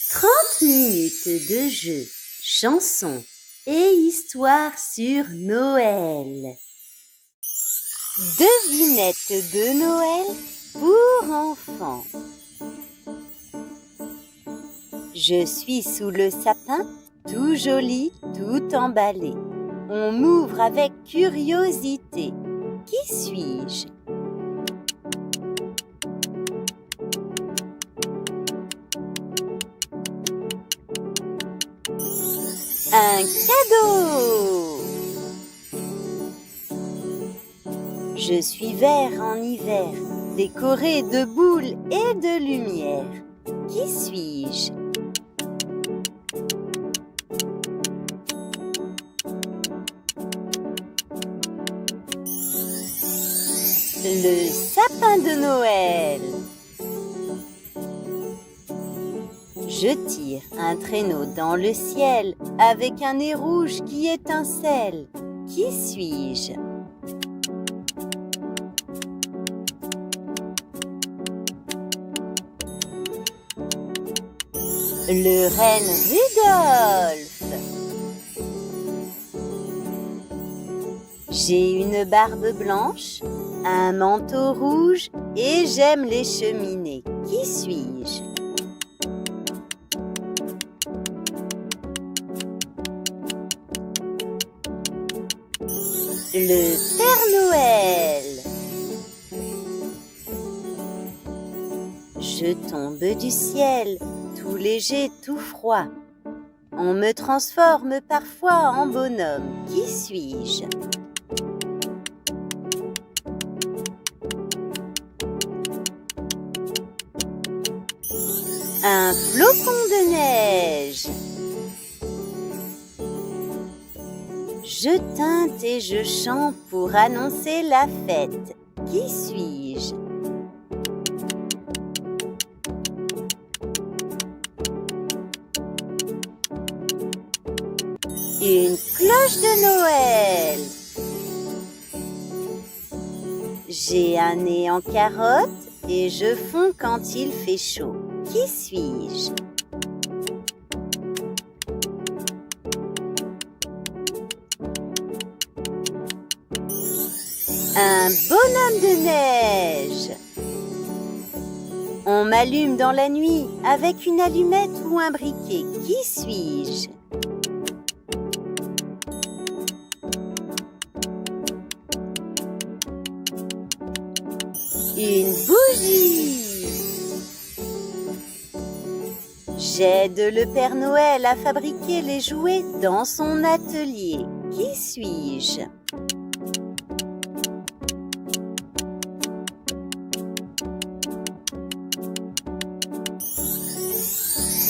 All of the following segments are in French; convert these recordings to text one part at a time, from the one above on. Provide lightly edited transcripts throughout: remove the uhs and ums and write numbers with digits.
30 minutes de jeu, chansons et histoires sur Noël. Devinettes de Noël pour enfants. Je suis sous le sapin, tout joli, tout emballé. On m'ouvre avec curiosité. Qui suis-je? Un cadeau! Je suis vert en hiver, décoré de boules et de lumière. Qui suis-je? Le sapin de Noël. Je tire un traîneau dans le ciel avec un nez rouge qui étincelle. Qui suis-je? Le renne Rudolph. J'ai une barbe blanche, un manteau rouge et j'aime les cheminées. Qui suis-je? Le Père Noël. Je tombe du ciel, tout léger, tout froid. On me transforme parfois en bonhomme. Qui suis-je? Un flocon de neige. Je teinte et je chante pour annoncer la fête. Qui suis-je? Une cloche de Noël. J'ai un nez en carotte et je fonds quand il fait chaud. Qui suis-je? Un bonhomme de neige. On m'allume dans la nuit avec une allumette ou un briquet. Qui suis-je? Une bougie. J'aide le Père Noël à fabriquer les jouets dans son atelier. Qui suis-je?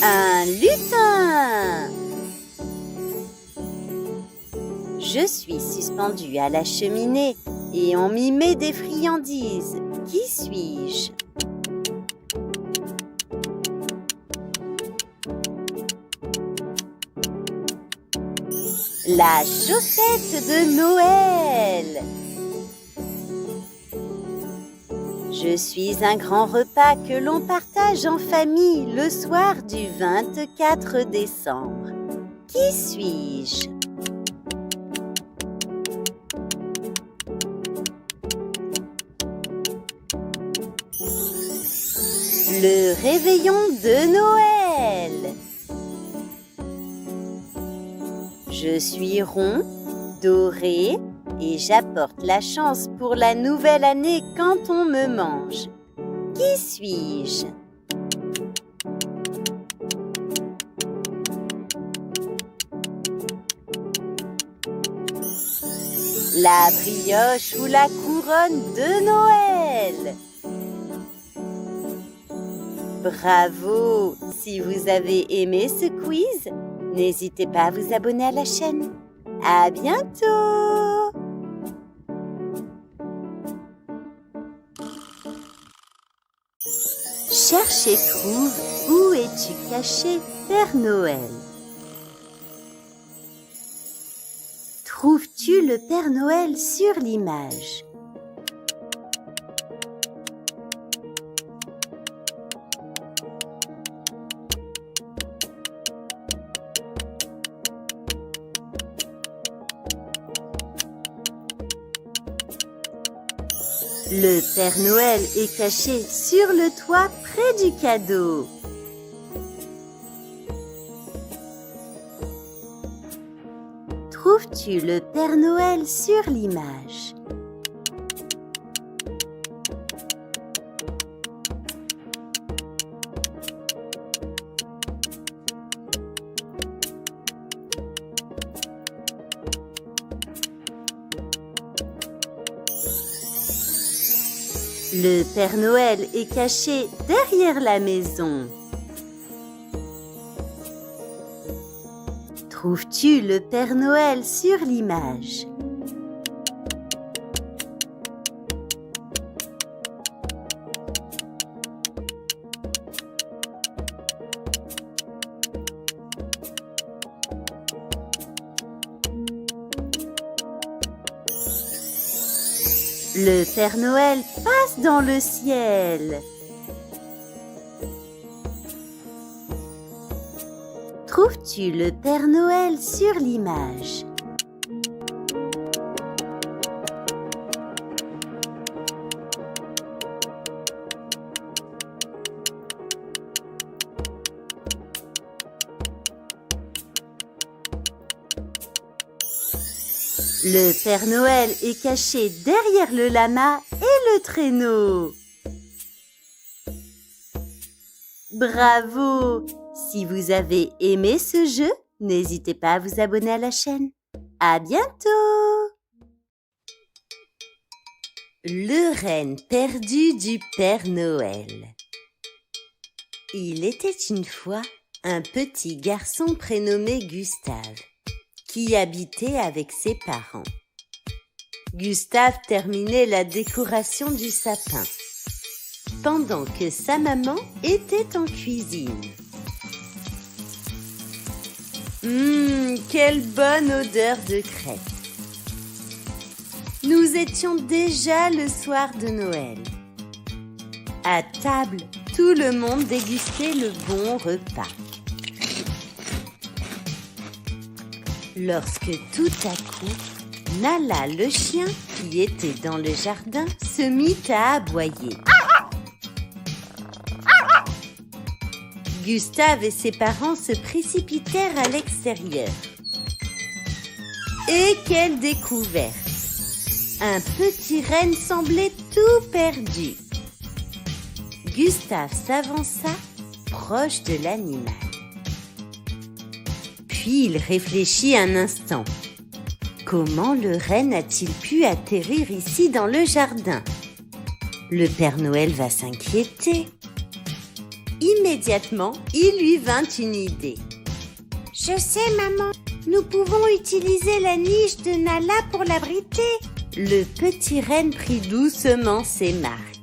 Un lutin. Je suis suspendue à la cheminée et on m'y met des friandises. Qui suis-je? La chaussette de Noël. Je suis un grand repas que l'on partage en famille le soir du 24 décembre. Qui suis-je? Le réveillon de Noël. Je suis rond, doré et j'apporte la chance pour la nouvelle année quand on me mange. Qui suis-je? La brioche ou la couronne de Noël. Bravo! Si vous avez aimé ce quiz, n'hésitez pas à vous abonner à la chaîne. À bientôt! Cherche et trouve, où es-tu caché, Père Noël? Trouves-tu le Père Noël sur l'image? Le Père Noël est caché sur le toit près du cadeau. Trouves-tu le Père Noël sur l'image? Le Père Noël est caché derrière la maison. Trouves-tu le Père Noël sur l'image? Le Père Noël passe dans le ciel. Trouves-tu le Père Noël sur l'image? Le Père Noël est caché derrière le lama et le traîneau. Bravo! Si vous avez aimé ce jeu, n'hésitez pas à vous abonner à la chaîne. À bientôt! Le renne perdu du Père Noël. Il était une fois un petit garçon prénommé Gustave qui habitait avec ses parents. Gustave terminait la décoration du sapin pendant que sa maman était en cuisine. Quelle bonne odeur de crêpes! Nous étions déjà le soir de Noël. À table, tout le monde dégustait le bon repas. Lorsque tout à coup, Nala, le chien qui était dans le jardin, se mit à aboyer. Gustave et ses parents se précipitèrent à l'extérieur. Et quelle découverte! Un petit renne semblait tout perdu. Gustave s'avança proche de l'animal. Puis il réfléchit un instant. Comment le renne a-t-il pu atterrir ici dans le jardin? Le Père Noël va s'inquiéter. Immédiatement, il lui vint une idée. « Je sais, maman, nous pouvons utiliser la niche de Nala pour l'abriter. » Le petit renne prit doucement ses marques.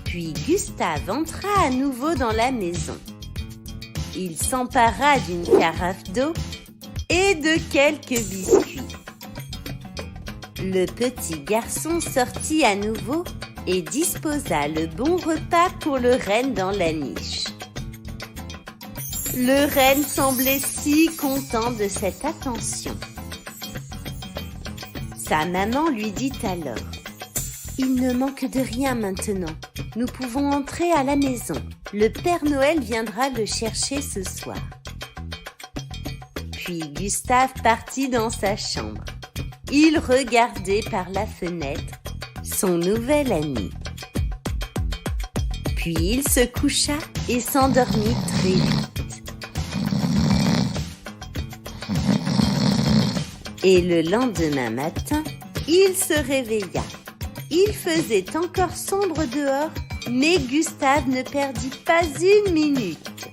Puis Gustave entra à nouveau dans la maison. Il s'empara d'une carafe d'eau et de quelques biscuits. Le petit garçon sortit à nouveau et disposa le bon repas pour le renne dans la niche. Le renne semblait si content de cette attention. Sa maman lui dit alors: « Il ne manque de rien maintenant. Nous pouvons entrer à la maison. Le Père Noël viendra le chercher ce soir. » Puis Gustave partit dans sa chambre. Il regardait par la fenêtre son nouvel ami. Puis il se coucha et s'endormit très vite. Et le lendemain matin, il se réveilla. Il faisait encore sombre dehors, mais Gustave ne perdit pas une minute.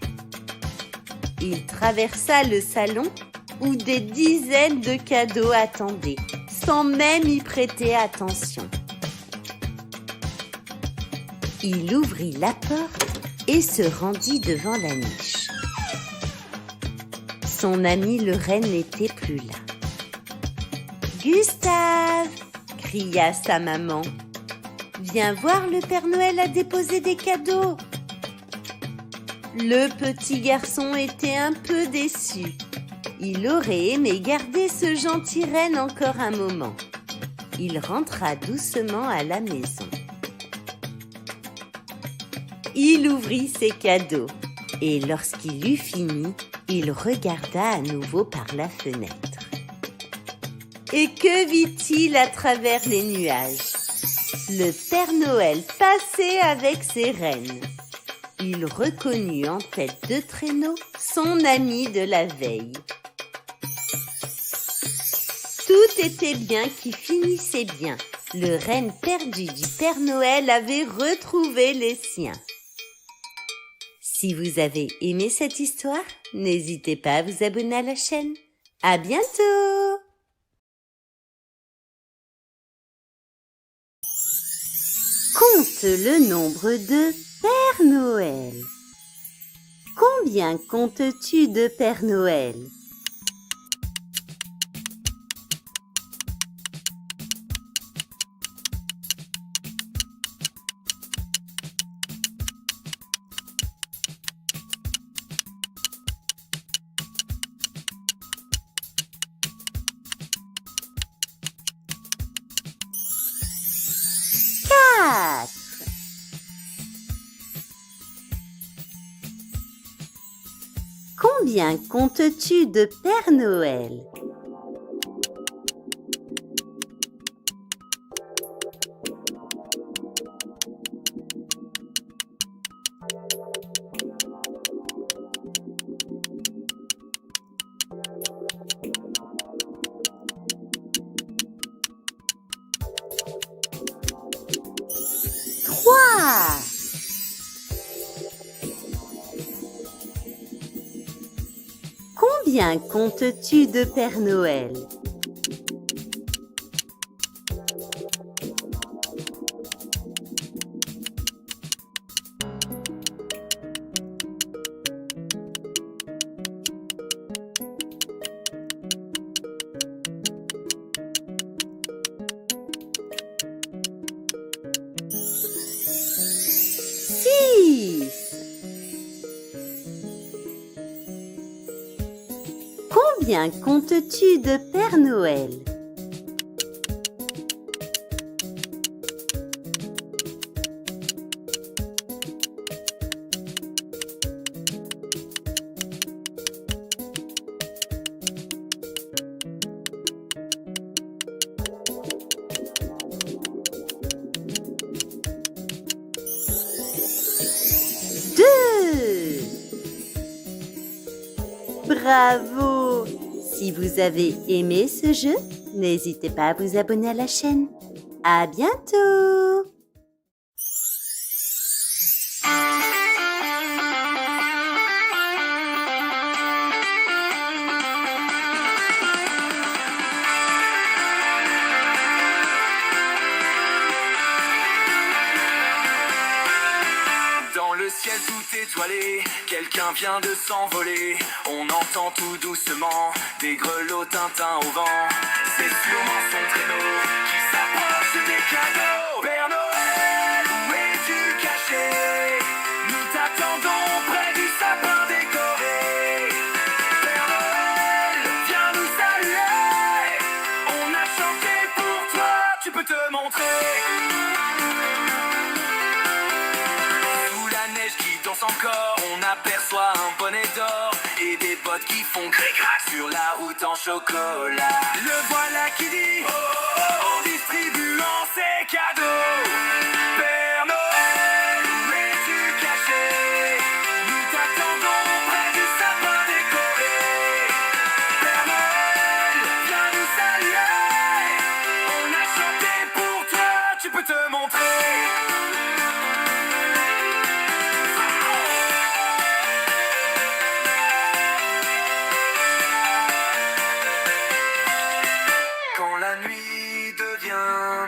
Il traversa le salon où des dizaines de cadeaux attendaient, sans même y prêter attention. Il ouvrit la porte et se rendit devant la niche. Son ami le renne n'était plus là. « Gustave !» cria sa maman. « Viens voir, le Père Noël a déposé des cadeaux !» Le petit garçon était un peu déçu. Il aurait aimé garder ce gentil renne encore un moment. il rentra doucement à la maison. Il ouvrit ses cadeaux et lorsqu'il eut fini, il regarda à nouveau par la fenêtre. Et que vit-il à travers les nuages? Le Père Noël passait avec ses rennes. Il reconnut en tête de traîneau son ami de la veille. Tout était bien qui finissait bien. Le renne perdu du Père Noël avait retrouvé les siens. Si vous avez aimé cette histoire, n'hésitez pas à vous abonner à la chaîne. À bientôt! Compte le nombre de Père Noël. Combien comptes-tu de Père Noël? Combien comptes-tu de Père Noël? Trois. Combien comptes-tu de Père Noël? Combien comptes-tu de Père Noël? Deux. Bravo! Si vous avez aimé ce jeu, n'hésitez pas à vous abonner à la chaîne. À bientôt! Dans le ciel tout étoilé, quelqu'un vient de s'envoler. On entend tout doucement des grelots Tintin au vent. C'est sûrement son traîneau qui s'approche des cadeaux. Père Noël, où es-tu caché? Nous t'attendons près du sapin décoré. Père Noël, viens nous saluer. On a chanté pour toi, tu peux te montrer. Encore, on aperçoit un bonnet d'or et des bottes qui font cric-crac sur la route en chocolat. Le voilà qui dit oh, oh, oh, en distribuant ses cadeaux. Père Noël, où es-tu caché? Nous t'attendons près du sapin décoré. Père Noël, viens nous saluer. On a chanté pour toi, tu peux te montrer.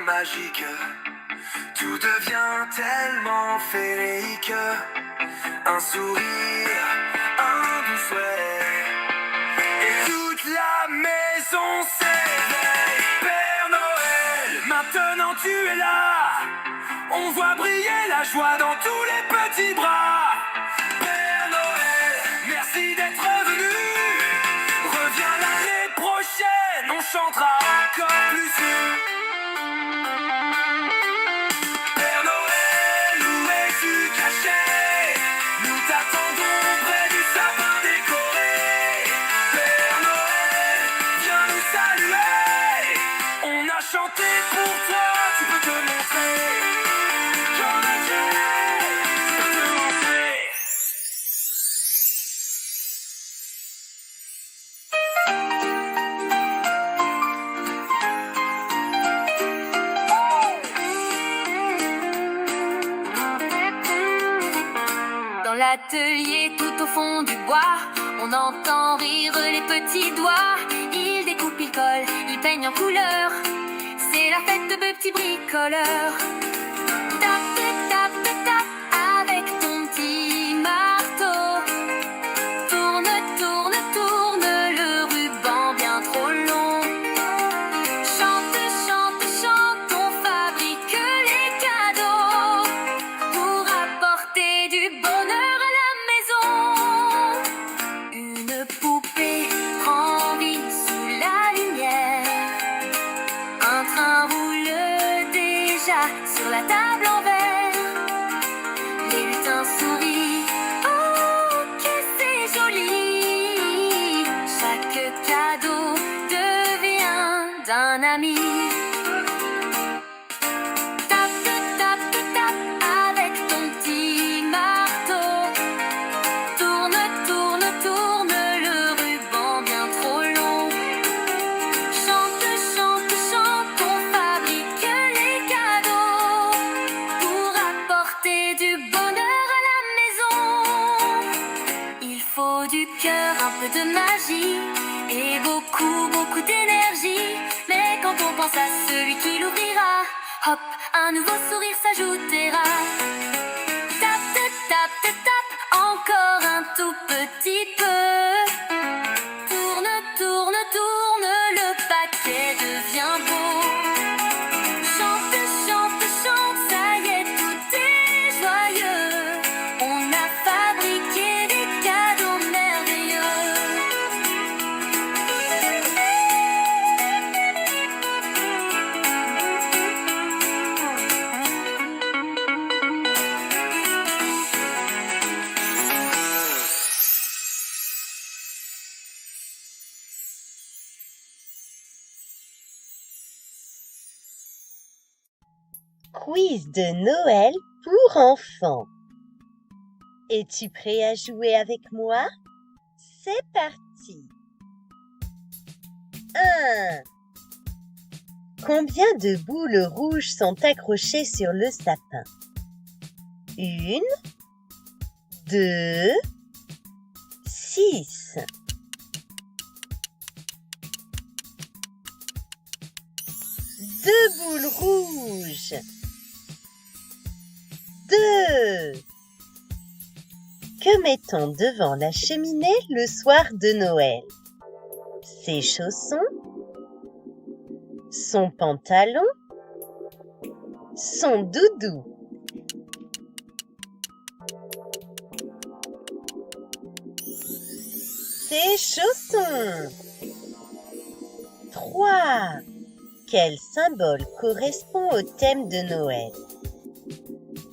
Magique, tout devient tellement féerique. Un sourire, un doux souhait, et toute la maison s'éveille. Père Noël, maintenant tu es là. On voit briller la joie dans tous les petits bras. Père Noël, merci d'être venu. Reviens l'année prochaine, on chantera encore plus sûr. attendons près du sapin décoré. Père Noël, viens nous saluer. On a chanté pour toi, tu peux te montrer. J'en ai tu peux te montrer. Dans l'atelier tout au fond du bois, on entend rire les petits doigts. Ils découpent, ils collent, ils peignent en couleur. C'est la fête de petits bricoleurs. Tape, tape, tape avec ton petit marteau. Tourne, tourne, tourne le ruban bien trop long. Chante, chante, chante, on fabrique les cadeaux pour apporter du bonheur à la maison. Une poupée prend vie sous la lumière. Un train roule déjà sur la table en verre. Les lutins sourient, oh que c'est joli. Chaque cadeau devient d'un ami. Tape, tape, tape avec ton petit marteau. Tourne, tourne, tourne le ruban bien trop long. Chante, chante, chante, on fabrique les cadeaux pour apporter du bonheur à la maison. Il faut du cœur, un peu de magie et beaucoup, beaucoup d'énergie. Mais quand on pense à celui qui l'ouvrira, hop, un nouveau sourire s'ajoutera. Tape, tape, tape, encore un tout petit peu. Tourne, tourne, tourne, le paquet devient beau. Chante, chante, chante, ça y est, tout est joyeux. On a fabriqué des cadeaux merveilleux. Quiz de Noël pour enfants. Es-tu prêt à jouer avec moi? C'est parti. 1. Combien de boules rouges sont accrochées sur le sapin? 1, 2, 6. 2 boules rouges. 2. Que met-on devant la cheminée le soir de Noël? Ses chaussons, son pantalon, son doudou. Ses chaussons. 3. Quel symbole correspond au thème de Noël?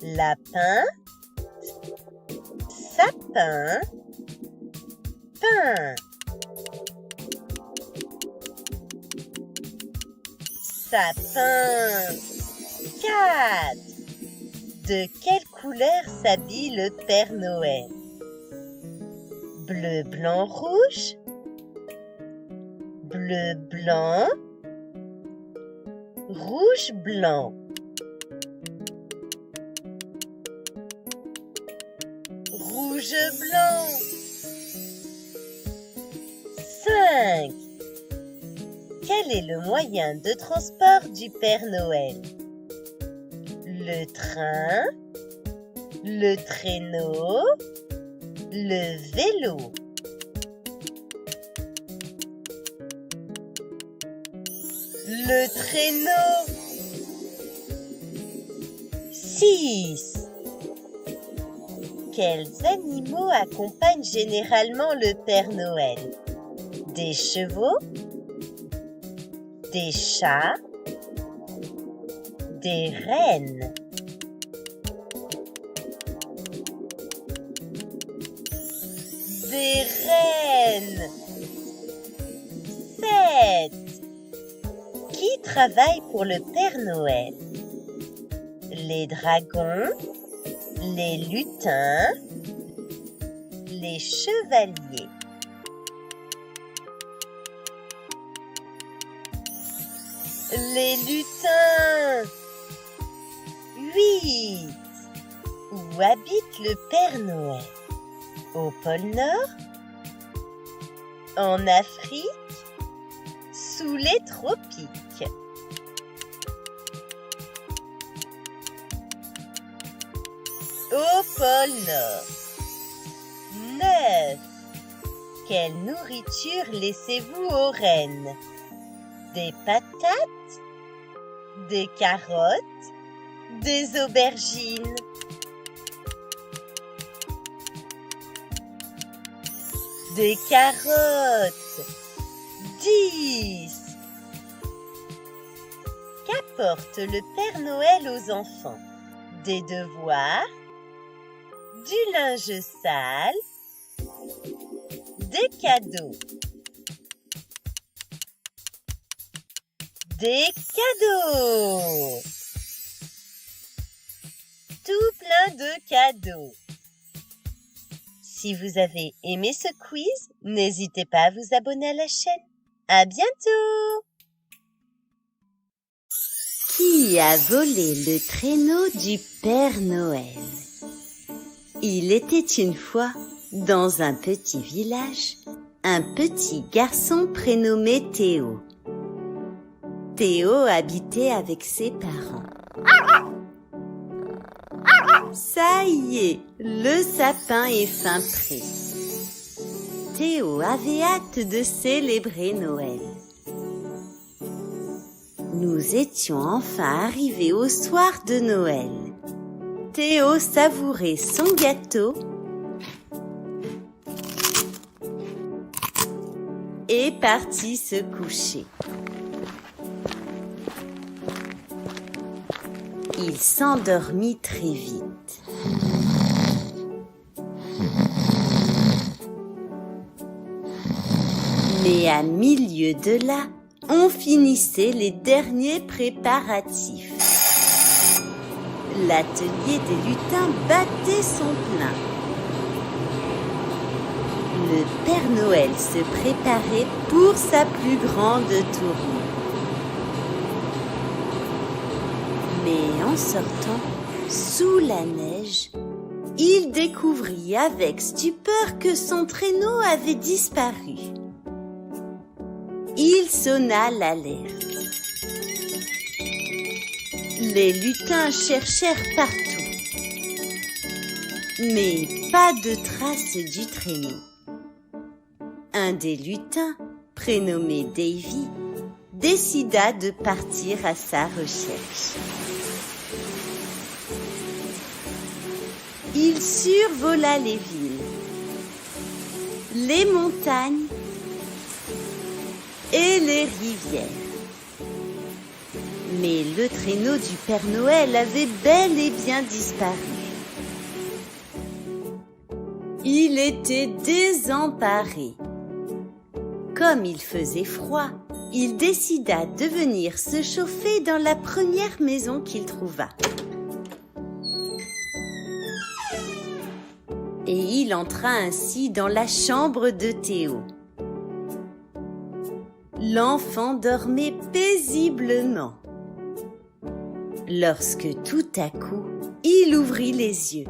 Lapin, sapin, pain. Sapin. 4. De quelle couleur s'habille le Père Noël? Bleu, blanc, rouge. Bleu, blanc. Rouge, blanc. Rouge, blanc. 5. Quel est le moyen de transport du Père Noël? Le train, le traîneau, le vélo. Le traîneau. 6. Quels animaux accompagnent généralement le Père Noël? Des chevaux, des chats, des rennes. reine. 7. Qui travaille pour le Père Noël? Les dragons, les lutins, les chevaliers. Les lutins. 8. Où habite le Père Noël? Au pôle Nord? En Afrique? Sous les tropiques? Au pôle Nord. 9. Quelle nourriture laissez-vous aux rennes? Des patates? Des carottes? Des aubergines? Des carottes. 10. Qu'apporte le Père Noël aux enfants? Des devoirs? Du linge sale? Des cadeaux? Des cadeaux! Tout plein de cadeaux. Si vous avez aimé ce quiz, n'hésitez pas à vous abonner à la chaîne. À bientôt! Qui a volé le traîneau du Père Noël? Il était une fois, dans un petit village, un petit garçon prénommé Théo. Théo habitait avec ses parents. Ça y est, le sapin est fin prêt. Théo avait hâte de célébrer Noël. Nous étions enfin arrivés au soir de Noël. Théo savourait son gâteau et partit se coucher. Il s'endormit très vite. Mais à milieu de là, on finissait les derniers préparatifs. L'atelier des lutins battait son plein. Le Père Noël se préparait pour sa plus grande tournée. Mais en sortant, sous la neige, il découvrit avec stupeur que son traîneau avait disparu. Il sonna l'alerte. Les lutins cherchèrent partout, mais pas de trace du traîneau. Un des lutins, prénommé Davy, décida de partir à sa recherche. Il survola les villes, les montagnes et les rivières. Mais le traîneau du Père Noël avait bel et bien disparu. Il était désemparé. Comme il faisait froid, il décida de venir se chauffer dans la première maison qu'il trouva. Et il entra ainsi dans la chambre de Théo. L'enfant dormait paisiblement. Lorsque tout à coup, il ouvrit les yeux.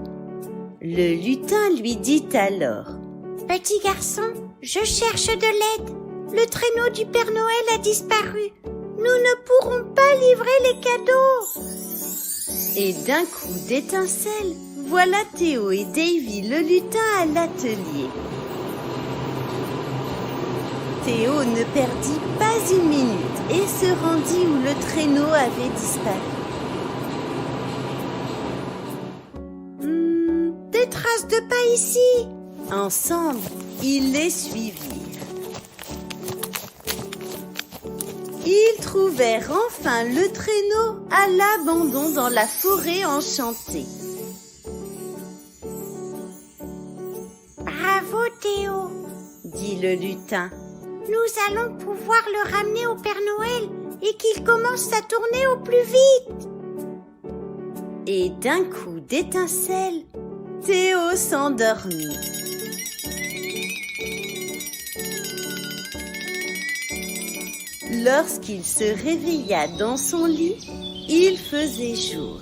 Le lutin lui dit alors: « Petit garçon, je cherche de l'aide. Le traîneau du Père Noël a disparu. Nous ne pourrons pas livrer les cadeaux. » Et d'un coup d'étincelle, voilà Théo et Davy le lutin à l'atelier. Théo ne perdit pas une minute et se rendit où le traîneau avait disparu. Des traces de pas ici. Ensemble, ils les suivirent. Ils trouvèrent enfin le traîneau à l'abandon dans la forêt enchantée. Bravo Théo, dit le lutin. Nous allons pouvoir le ramener au Père Noël et qu'il commence à tourner au plus vite. Et d'un coup d'étincelle, Théo s'endormit. Lorsqu'il se réveilla dans son lit, il faisait jour.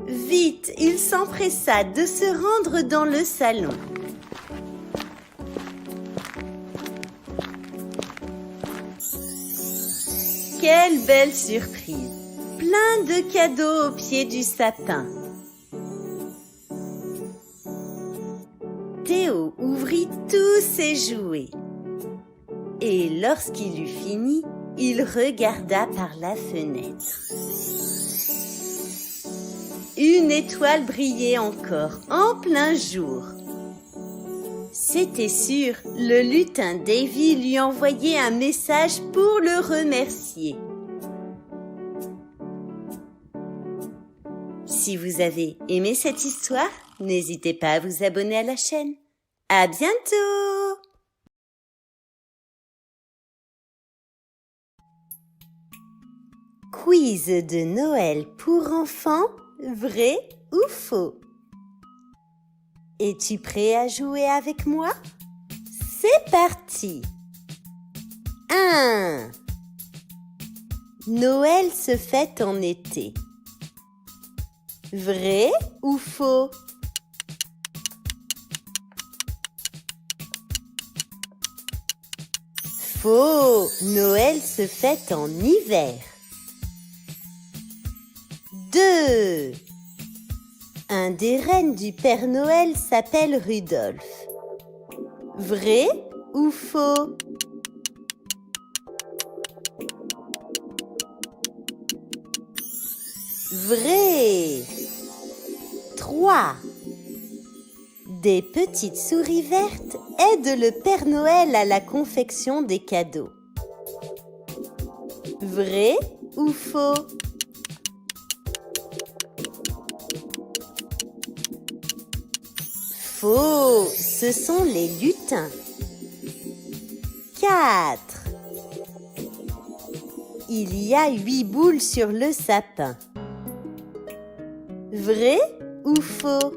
Vite, il s'empressa de se rendre dans le salon. Quelle belle surprise! Plein de cadeaux au pied du sapin. Théo ouvrit tous ses jouets. Et lorsqu'il eut fini, il regarda par la fenêtre. Une étoile brillait encore en plein jour. C'était sûr, le lutin Davy lui envoyait un message pour le remercier. Si vous avez aimé cette histoire, n'hésitez pas à vous abonner à la chaîne. À bientôt! Quiz de Noël pour enfants, vrai ou faux? Es-tu prêt à jouer avec moi? C'est parti! 1. Noël se fête en été. Vrai ou faux? Faux! Noël se fête en hiver. 2. Un des rennes du Père Noël s'appelle Rudolphe. Vrai ou faux? Vrai! 3. Des petites souris vertes aident le Père Noël à la confection des cadeaux. Vrai ou faux? Faux! Ce sont les lutins. 4. Il y a 8 boules sur le sapin. Vrai ou faux?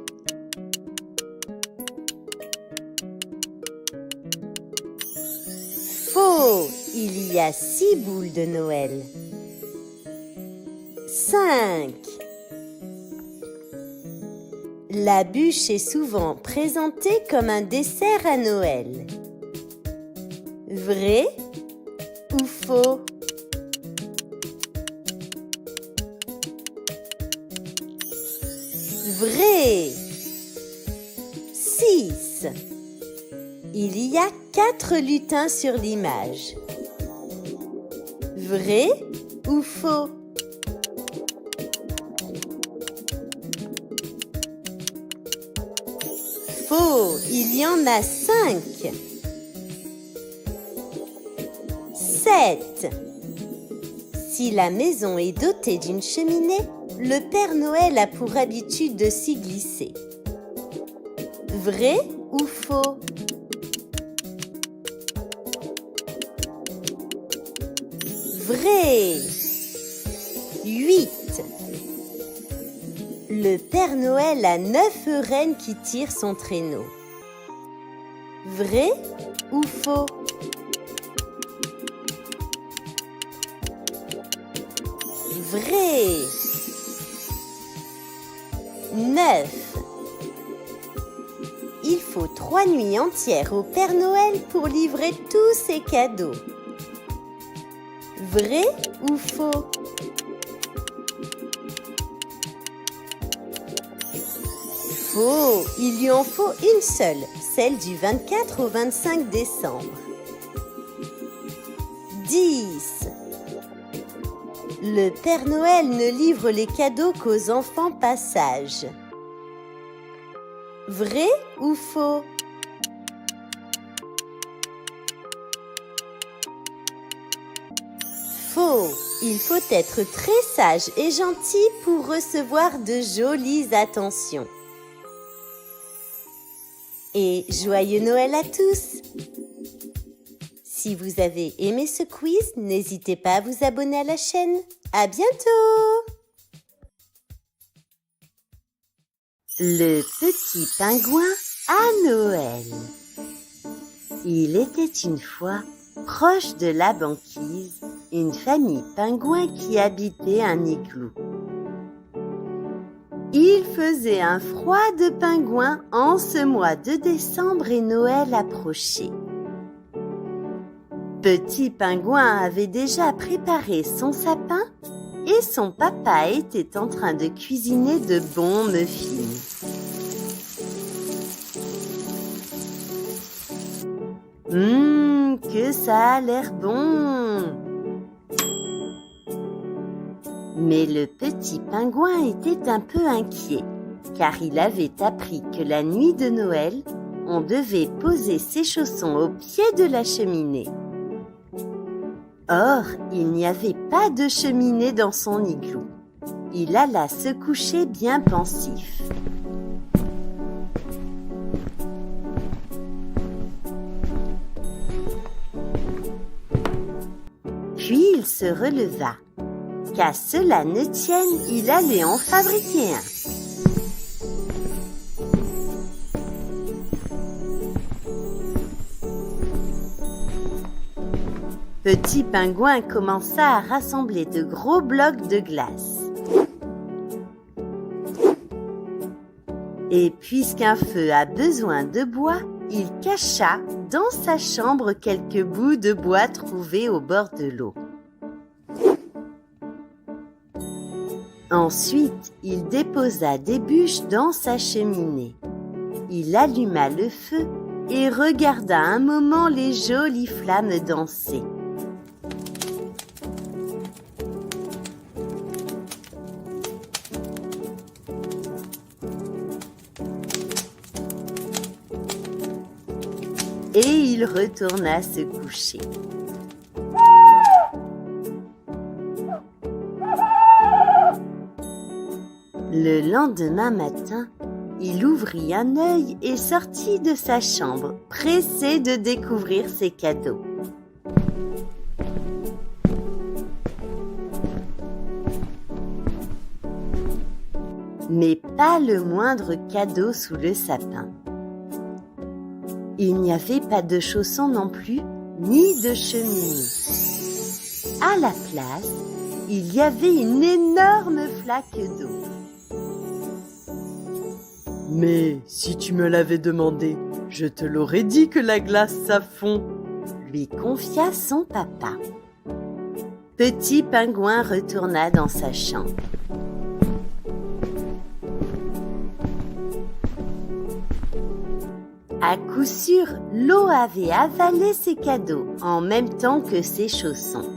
Faux! Il y a 6 boules de Noël. 5. La bûche est souvent présentée comme un dessert à Noël. Vrai ou faux? Vrai! 6. Il y a 4 lutins sur l'image. Vrai ou faux? Faux! Il y en a 5. 7. Si la maison est dotée d'une cheminée, le Père Noël a pour habitude de s'y glisser. Vrai ou faux? Vrai! 8. Le Père Noël a 9 rennes qui tirent son traîneau. Vrai ou faux? Vrai! 9. Il faut 3 nuits entières au Père Noël pour livrer tous ses cadeaux. Vrai ou faux? Faux! Il lui en faut une seule, celle du 24 au 25 décembre. 10. Le Père Noël ne livre les cadeaux qu'aux enfants pas sages. Vrai ou faux? Faux! Il faut être très sage et gentil pour recevoir de jolies attentions. et joyeux Noël à tous! Si vous avez aimé ce quiz, n'hésitez pas à vous abonner à la chaîne. À bientôt! Le petit pingouin à Noël. Il était une fois, proche de la banquise, une famille pingouin qui habitait un igloo. Il faisait un froid de pingouin en ce mois de décembre et Noël approchait. Petit pingouin avait déjà préparé son sapin et son papa était en train de cuisiner de bons muffins. Que ça a l'air bon! Mais le petit pingouin était un peu inquiet, car il avait appris que la nuit de Noël, on devait poser ses chaussons au pied de la cheminée. Or, il n'y avait pas de cheminée dans son igloo. Il alla se coucher bien pensif. Puis il se releva. Qu'à cela ne tienne, il allait en fabriquer un. Petit pingouin commença à rassembler de gros blocs de glace. Et puisqu'un feu a besoin de bois, il cacha dans sa chambre quelques bouts de bois trouvés au bord de l'eau. Ensuite, il déposa des bûches dans sa cheminée. Il alluma le feu et regarda un moment les jolies flammes danser. Et il retourna se coucher. Le lendemain matin, il ouvrit un œil et sortit de sa chambre, pressé de découvrir ses cadeaux. Mais pas le moindre cadeau sous le sapin. Il n'y avait pas de chaussons non plus, ni de cheminée. À la place, il y avait une énorme flaque d'eau. Mais si tu me l'avais demandé, je te l'aurais dit que la glace ça fond, lui confia son papa. Petit pingouin retourna dans sa chambre. À coup sûr, l'eau avait avalé ses cadeaux en même temps que ses chaussons.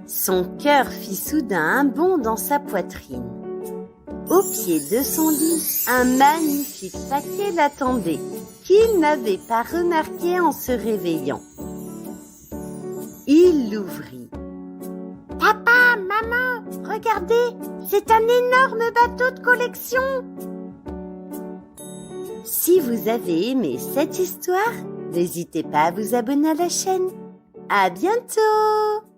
Son cœur fit soudain un bond dans sa poitrine. Au pied de son lit, un magnifique paquet l'attendait, qu'il n'avait pas remarqué en se réveillant. Il l'ouvrit. « Papa, maman, regardez, c'est un énorme bateau de collection !» Si vous avez aimé cette histoire, n'hésitez pas à vous abonner à la chaîne. À bientôt!